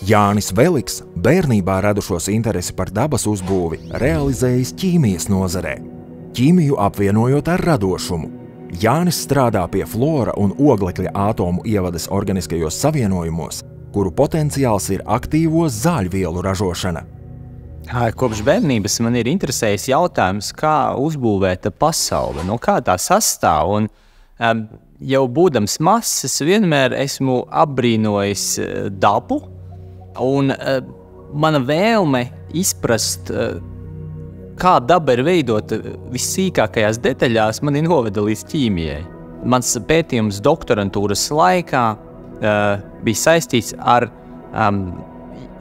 Jānis Veliks bērnībā radušos interesi par dabas uzbūvi realizējis ķīmijas nozarē. Ķīmiju apvienojot ar radošumu. Jānis strādā pie flora un oglekļa ātomu ievadas organiskajos savienojumos, kuru potenciāls ir aktīvo zāļvielu ražošana. Kopš bērnības man ir interesējis jautājums, kā uzbūvēta pasaule, no kā tā sastāv. Un, jau būdams mazs, es vienmēr esmu apbrīnojis dabu. Un mana vēlme izprast, kā daba ir veidota vissīkākajās detaļās, mani noveda līdz ķīmijai. Mans pētījums doktorantūras laikā bija saistīts ar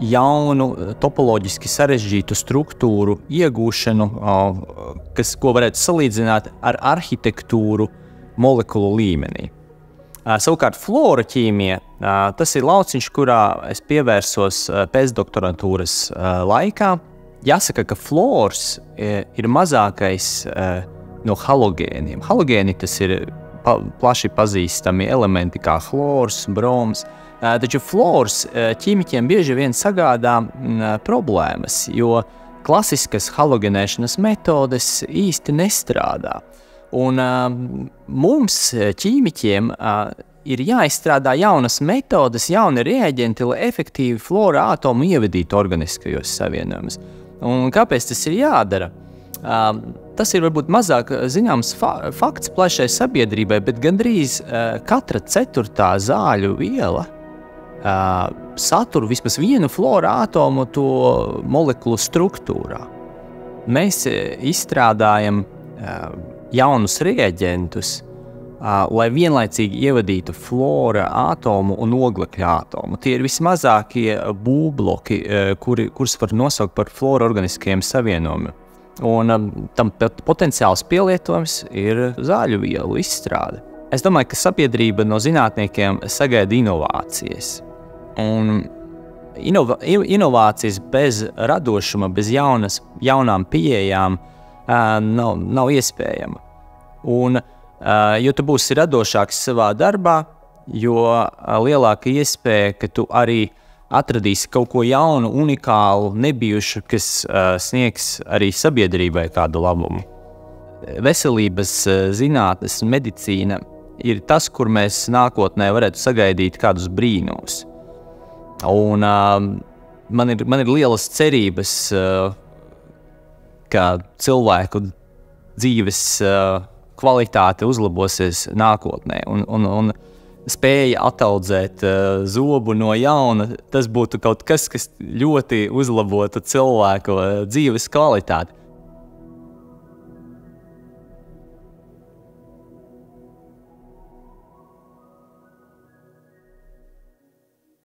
jaunu, topoloģiski sarežģītu struktūru iegūšanu, ko varētu salīdzināt ar arhitektūru molekulu līmenī. Savukārt flora ķīmija, tas ir lauciņš, kurā es pievērsos pēcdoktorantūras laikā. Jāsaka, ka flors ir mazākais no halogēniem. Halogēni tas ir plaši pazīstami elementi kā chlors, broms, taču flors ķīmiķiem bieži vien sagādā problēmas, jo klasiskas halogenēšanas metodes īsti nestrādā. Un mums, ķīmiķiem, ir jāizstrādā jaunas metodes, jauni reaģenti, lai efektīvi flora ātomu ievadītu organiskajos savienojumus. Un kāpēc tas ir jādara? Tas ir varbūt mazāk zināms fakts plašai sabiedrībai, bet gandrīz katra ceturtā zāļu viela satur vismaz vienu flora ātomu to molekulu struktūrā. Mēs izstrādājam jaunus reaģentus, lai vienlaicīgi ievadītu flora ātomu un oglekļa ātomu. Tie ir vismazākie būvbloki, kurus var nosaukt par flora organiskajiem savienojumiem. Un tam potenciāls pielietojums ir zāļu vielu izstrāde. Es domāju, ka sabiedrība no zinātniekiem sagaida inovācijas. Un inovācijas bez radošuma, bez jaunām pieejām nav iespējama. Un, jo tu būsi radošāks savā darbā, jo lielāka iespēja, ka tu arī atradīsi kaut ko jaunu, unikālu, nebijušu, kas sniegs arī sabiedrībai kādu labumu. Veselības zinātnes un medicīna ir tas, kur mēs nākotnē varētu sagaidīt kādus brīnumus. Un man ir lielas cerības, ka cilvēku dzīves kvalitāte uzlabosies nākotnē un spēja ataudzēt zobu no jauna, tas būtu kaut kas ļoti uzlabotu cilvēku dzīves kvalitāti.